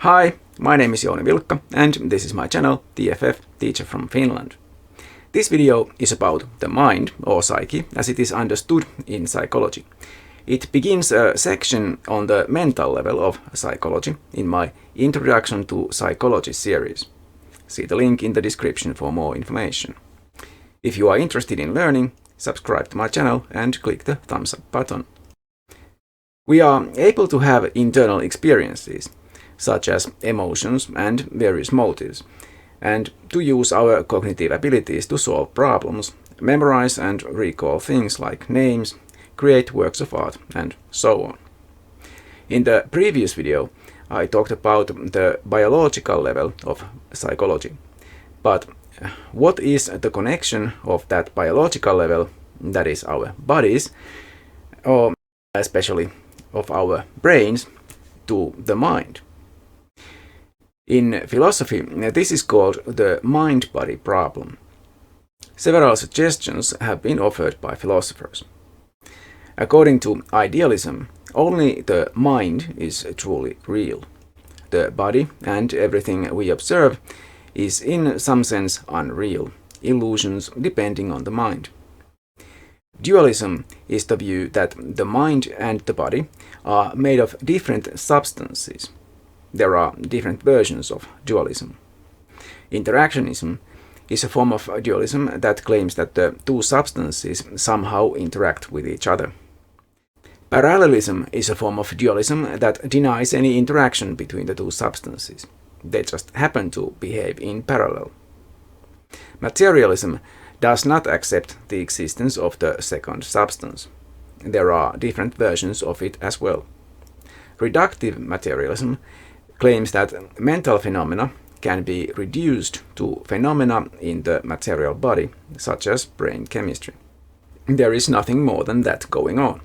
Hi, my name is Jouni Vilkka and this is my channel TFF Teacher from Finland. This video is about the mind or psyche as it is understood in psychology. It begins a section on the mental level of psychology in my Introduction to Psychology series. See the link in the description for more information. If you are interested in learning, subscribe to my channel and click the thumbs up button. We are able to have internal experiences, such as emotions and various motives, and to use our cognitive abilities to solve problems, memorize and recall things like names, create works of art, and so on. In the previous video, I talked about the biological level of psychology. But what is the connection of that biological level, that is our bodies, or especially of our brains, to the mind? In philosophy, this is called the mind-body problem. Several suggestions have been offered by philosophers. According to idealism, only the mind is truly real. The body and everything we observe is in some sense unreal, illusions depending on the mind. Dualism is the view that the mind and the body are made of different substances. There are different versions of dualism. Interactionism is a form of dualism that claims that the two substances somehow interact with each other. Parallelism is a form of dualism that denies any interaction between the two substances. They just happen to behave in parallel. Materialism does not accept the existence of the second substance. There are different versions of it as well. Reductive materialism claims that mental phenomena can be reduced to phenomena in the material body, such as brain chemistry. There is nothing more than that going on.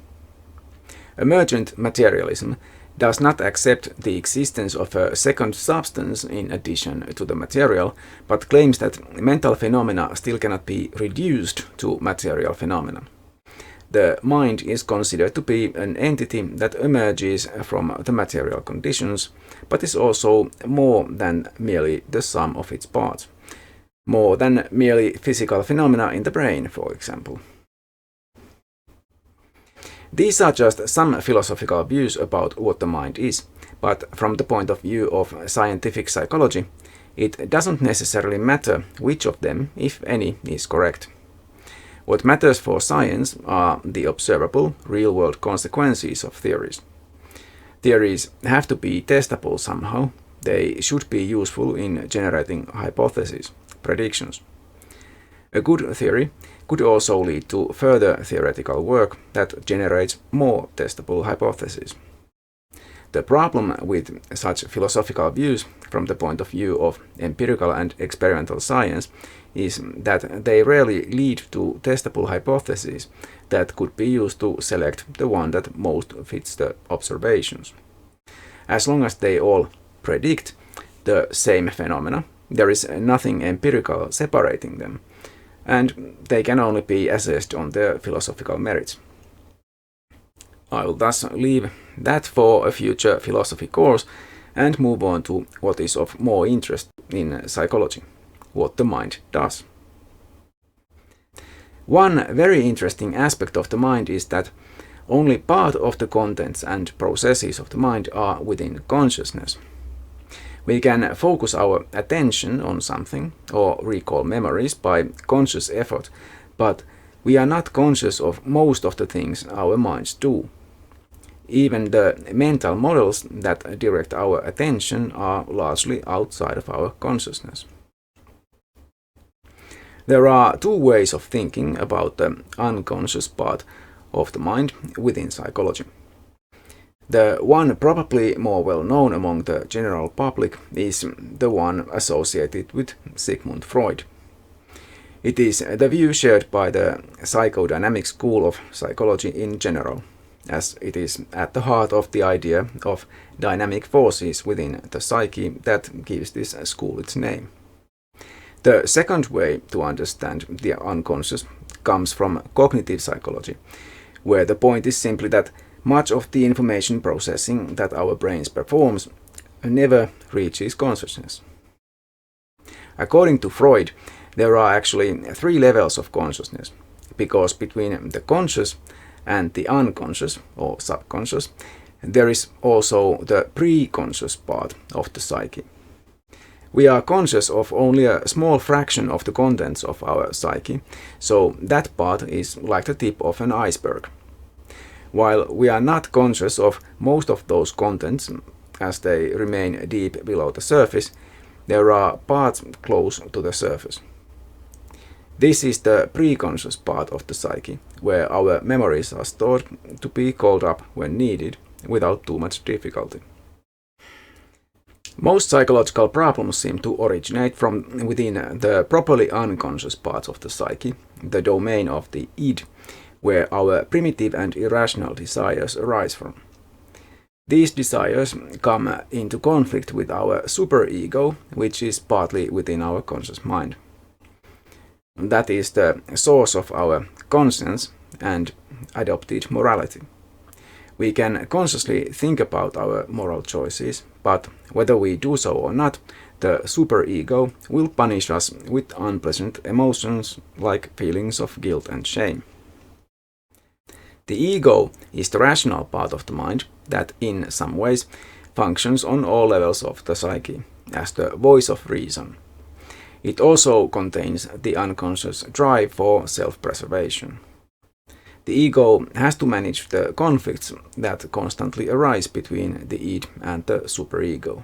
Emergent materialism does not accept the existence of a second substance in addition to the material, but claims that mental phenomena still cannot be reduced to material phenomena. The mind is considered to be an entity that emerges from the material conditions, but is also more than merely the sum of its parts. More than merely physical phenomena in the brain, for example. These are just some philosophical views about what the mind is, but from the point of view of scientific psychology, it doesn't necessarily matter which of them, if any, is correct. What matters for science are the observable, real-world consequences of theories. Theories have to be testable somehow. They should be useful in generating hypotheses, predictions. A good theory could also lead to further theoretical work that generates more testable hypotheses. The problem with such philosophical views from the point of view of empirical and experimental science is that they rarely lead to testable hypotheses that could be used to select the one that most fits the observations. As long as they all predict the same phenomena, there is nothing empirical separating them, and they can only be assessed on their philosophical merits. I will thus leave that for a future philosophy course and move on to what is of more interest in psychology, what the mind does. One very interesting aspect of the mind is that only part of the contents and processes of the mind are within consciousness. We can focus our attention on something or recall memories by conscious effort, but we are not conscious of most of the things our minds do. Even the mental models that direct our attention are largely outside of our consciousness. There are two ways of thinking about the unconscious part of the mind within psychology. The one probably more well known among the general public is the one associated with Sigmund Freud. It is the view shared by the psychodynamic school of psychology in general, as it is at the heart of the idea of dynamic forces within the psyche that gives this school its name. The second way to understand the unconscious comes from cognitive psychology, where the point is simply that much of the information processing that our brains performs never reaches consciousness. According to Freud, there are actually 3 levels of consciousness, because between the conscious and the unconscious or subconscious, there is also the preconscious part of the psyche. We are conscious of only a small fraction of the contents of our psyche, so that part is like the tip of an iceberg. While we are not conscious of most of those contents, as they remain deep below the surface, there are parts close to the surface. This is the preconscious part of the psyche, where our memories are stored to be called up when needed, without too much difficulty. Most psychological problems seem to originate from within the properly unconscious parts of the psyche, the domain of the id, where our primitive and irrational desires arise from. These desires come into conflict with our superego, which is partly within our conscious mind. That is the source of our conscience and adopted morality. We can consciously think about our moral choices, but whether we do so or not, the superego will punish us with unpleasant emotions like feelings of guilt and shame. The ego is the rational part of the mind that in some ways functions on all levels of the psyche, as the voice of reason. It also contains the unconscious drive for self-preservation. The ego has to manage the conflicts that constantly arise between the id and the superego.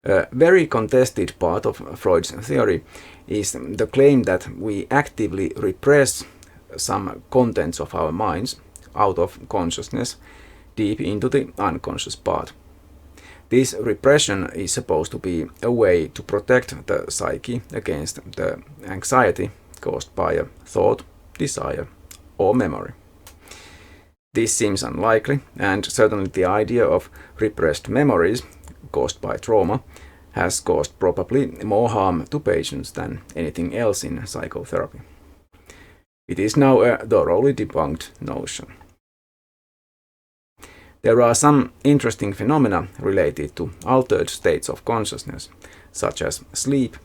A very contested part of Freud's theory is the claim that we actively repress some contents of our minds out of consciousness deep into the unconscious part. This repression is supposed to be a way to protect the psyche against the anxiety caused by a thought, desire, or memory. This seems unlikely, and certainly the idea of repressed memories caused by trauma has caused probably more harm to patients than anything else in psychotherapy. It is now a thoroughly debunked notion. There are some interesting phenomena related to altered states of consciousness, such as sleep,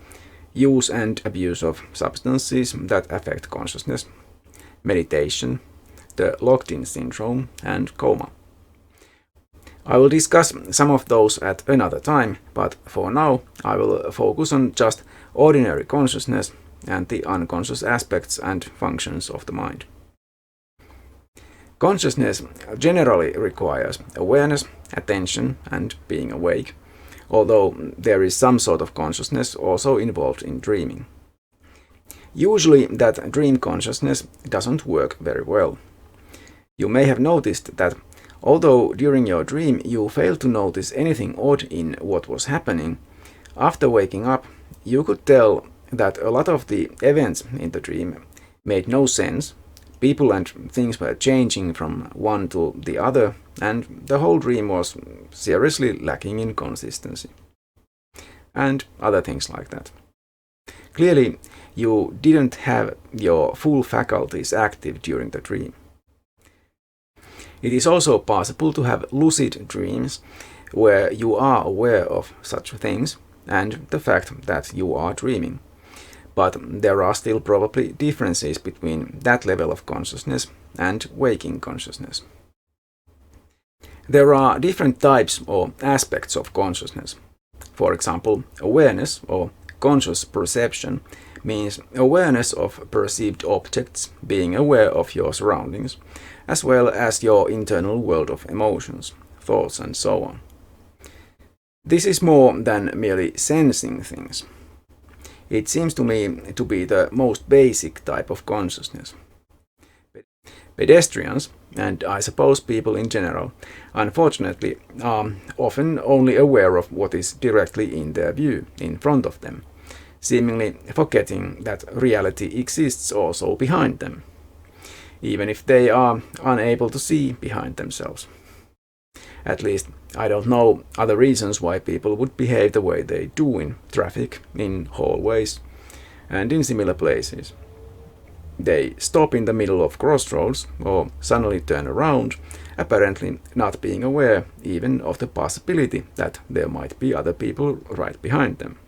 use and abuse of substances that affect consciousness, meditation, the locked-in syndrome, and coma. I will discuss some of those at another time, but for now I will focus on just ordinary consciousness and the unconscious aspects and functions of the mind. Consciousness generally requires awareness, attention, and being awake, although there is some sort of consciousness also involved in dreaming. Usually that dream consciousness doesn't work very well. You may have noticed that although during your dream you failed to notice anything odd in what was happening, after waking up you could tell that a lot of the events in the dream made no sense, people and things were changing from one to the other, and the whole dream was seriously lacking in consistency. And other things like that. Clearly, you didn't have your full faculties active during the dream. It is also possible to have lucid dreams where you are aware of such things and the fact that you are dreaming. But there are still probably differences between that level of consciousness and waking consciousness. There are different types or aspects of consciousness. For example, awareness or conscious perception means awareness of perceived objects, being aware of your surroundings, as well as your internal world of emotions, thoughts, and so on. This is more than merely sensing things. It seems to me to be the most basic type of consciousness. Pedestrians, and I suppose people in general, unfortunately are often only aware of what is directly in their view, in front of them, seemingly forgetting that reality exists also behind them, even if they are unable to see behind themselves. At least, I don't know other reasons why people would behave the way they do in traffic, in hallways, and in similar places. They stop in the middle of crossroads or suddenly turn around, apparently not being aware even of the possibility that there might be other people right behind them,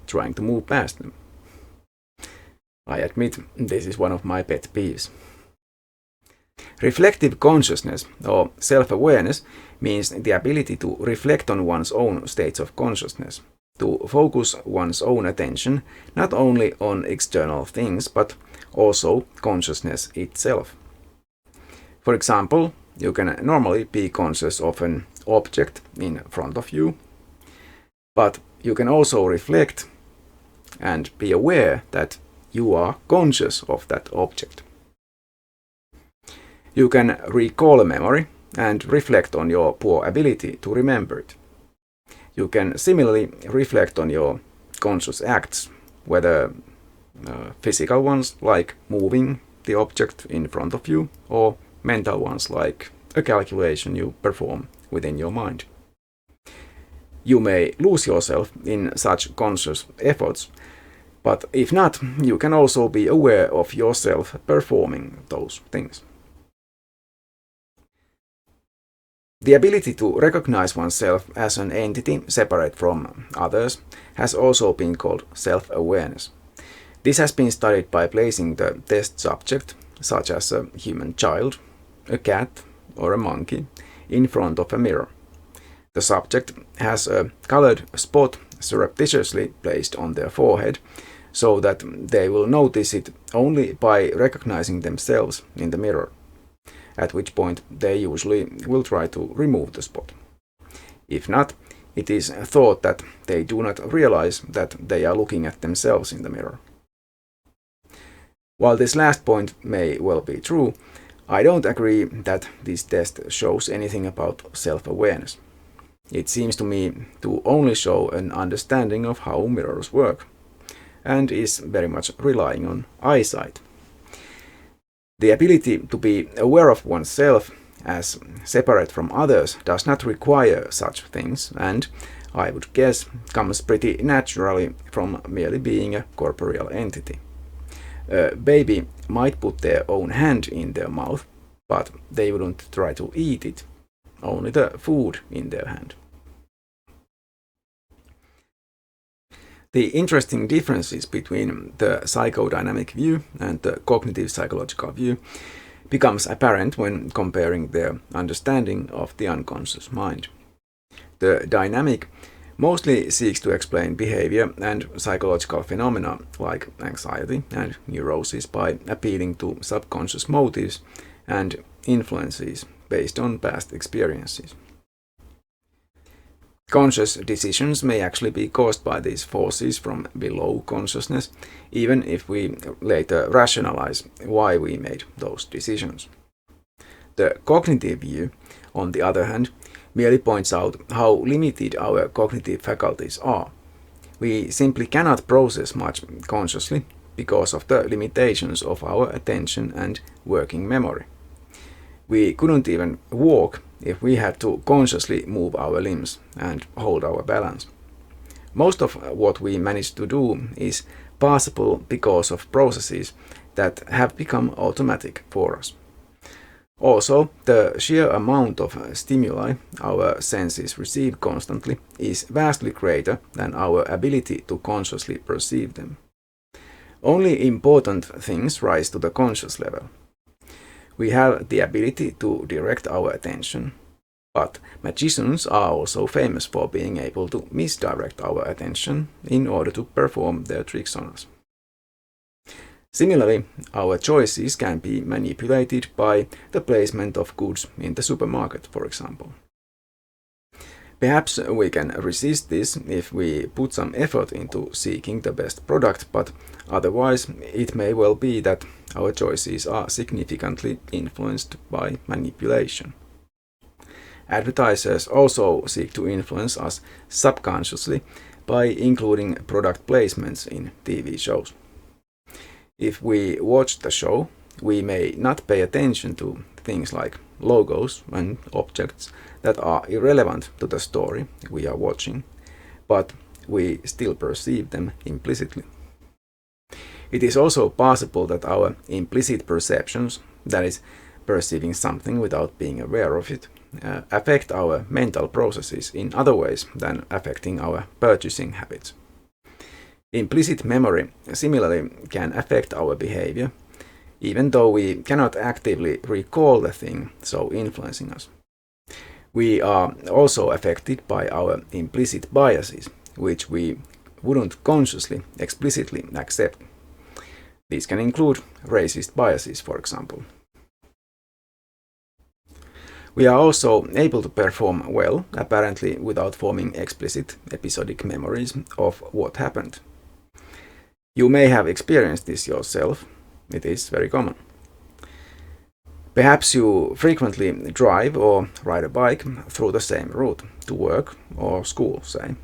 trying to move past them. I admit this is one of my pet peeves. Reflective consciousness, or self-awareness, means the ability to reflect on one's own states of consciousness, to focus one's own attention not only on external things but also consciousness itself. For example, you can normally be conscious of an object in front of you, but you can also reflect and be aware that you are conscious of that object. You can recall a memory and reflect on your poor ability to remember it. You can similarly reflect on your conscious acts, whether physical ones like moving the object in front of you, or mental ones like a calculation you perform within your mind. You may lose yourself in such conscious efforts, but if not, you can also be aware of yourself performing those things. The ability to recognize oneself as an entity separate from others has also been called self-awareness. This has been studied by placing the test subject, such as a human child, a cat, or a monkey, in front of a mirror. The subject has a colored spot surreptitiously placed on their forehead, so that they will notice it only by recognizing themselves in the mirror, at which point they usually will try to remove the spot. If not, it is thought that they do not realize that they are looking at themselves in the mirror. While this last point may well be true, I don't agree that this test shows anything about self-awareness. It seems to me to only show an understanding of how mirrors work, and is very much relying on eyesight. The ability to be aware of oneself as separate from others does not require such things, and I would guess comes pretty naturally from merely being a corporeal entity. A baby might put their own hand in their mouth, but they wouldn't try to eat it, only the food in their hand. The interesting differences between the psychodynamic view and the cognitive psychological view becomes apparent when comparing their understanding of the unconscious mind. The dynamic mostly seeks to explain behavior and psychological phenomena like anxiety and neurosis by appealing to subconscious motives and influences based on past experiences. Conscious decisions may actually be caused by these forces from below consciousness, even if we later rationalize why we made those decisions. The cognitive view, on the other hand, merely points out how limited our cognitive faculties are. We simply cannot process much consciously because of the limitations of our attention and working memory. We couldn't even walk if we had to consciously move our limbs and hold our balance. Most of what we manage to do is possible because of processes that have become automatic for us. Also, the sheer amount of stimuli our senses receive constantly is vastly greater than our ability to consciously perceive them. Only important things rise to the conscious level. We have the ability to direct our attention, but magicians are also famous for being able to misdirect our attention in order to perform their tricks on us. Similarly, our choices can be manipulated by the placement of goods in the supermarket, for example. Perhaps we can resist this if we put some effort into seeking the best product, but otherwise it may well be that our choices are significantly influenced by manipulation. Advertisers also seek to influence us subconsciously by including product placements in TV shows. If we watch the show, we may not pay attention to things like logos and objects that are irrelevant to the story we are watching, but we still perceive them implicitly. It is also possible that our implicit perceptions, that is, perceiving something without being aware of it, affect our mental processes in other ways than affecting our purchasing habits. Implicit memory similarly can affect our behavior, even though we cannot actively recall the thing so influencing us. We are also affected by our implicit biases, which we wouldn't consciously, explicitly accept. These can include racist biases, for example. We are also able to perform well, apparently without forming explicit episodic memories of what happened. You may have experienced this yourself. It is very common. Perhaps you frequently drive or ride a bike through the same route to work or school, say.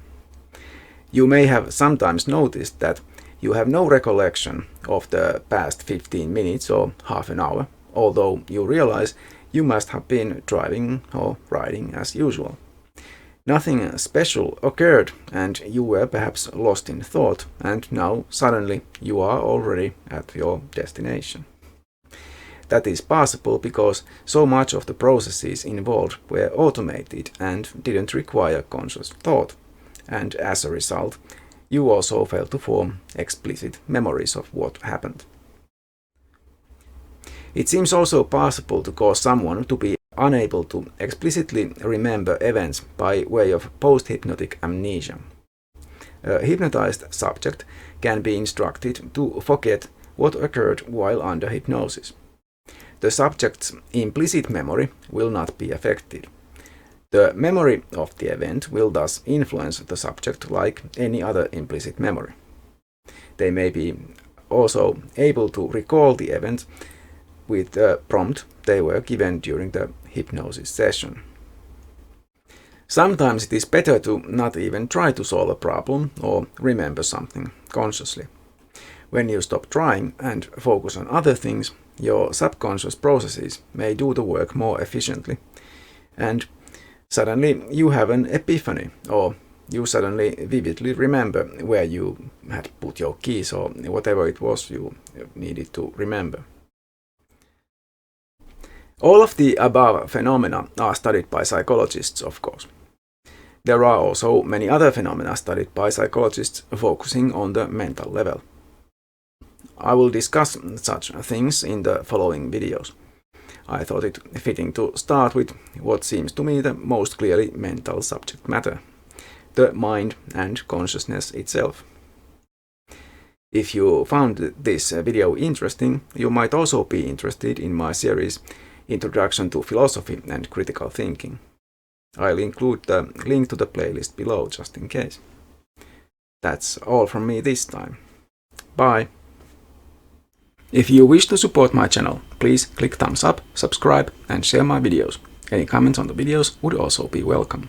You may have sometimes noticed that you have no recollection of the past 15 minutes or half an hour, although you realize you must have been driving or riding as usual. Nothing special occurred and you were perhaps lost in thought, and now suddenly you are already at your destination. That is possible because so much of the processes involved were automated and didn't require conscious thought, and as a result, you also fail to form explicit memories of what happened. It seems also possible to cause someone to be unable to explicitly remember events by way of post-hypnotic amnesia. A hypnotized subject can be instructed to forget what occurred while under hypnosis. The subject's implicit memory will not be affected. The memory of the event will thus influence the subject like any other implicit memory. They may be also able to recall the event with the prompt they were given during the hypnosis session. Sometimes it is better to not even try to solve a problem or remember something consciously. When you stop trying and focus on other things, your subconscious processes may do the work more efficiently, and suddenly you have an epiphany, or you suddenly vividly remember where you had put your keys or whatever it was you needed to remember. All of the above phenomena are studied by psychologists, of course. There are also many other phenomena studied by psychologists focusing on the mental level. I will discuss such things in the following videos. I thought it fitting to start with what seems to me the most clearly mental subject matter, the mind and consciousness itself. If you found this video interesting, you might also be interested in my series Introduction to Philosophy and Critical Thinking. I'll include the link to the playlist below just in case. That's all from me this time. Bye! If you wish to support my channel, please click thumbs up, subscribe and share my videos. Any comments on the videos would also be welcome.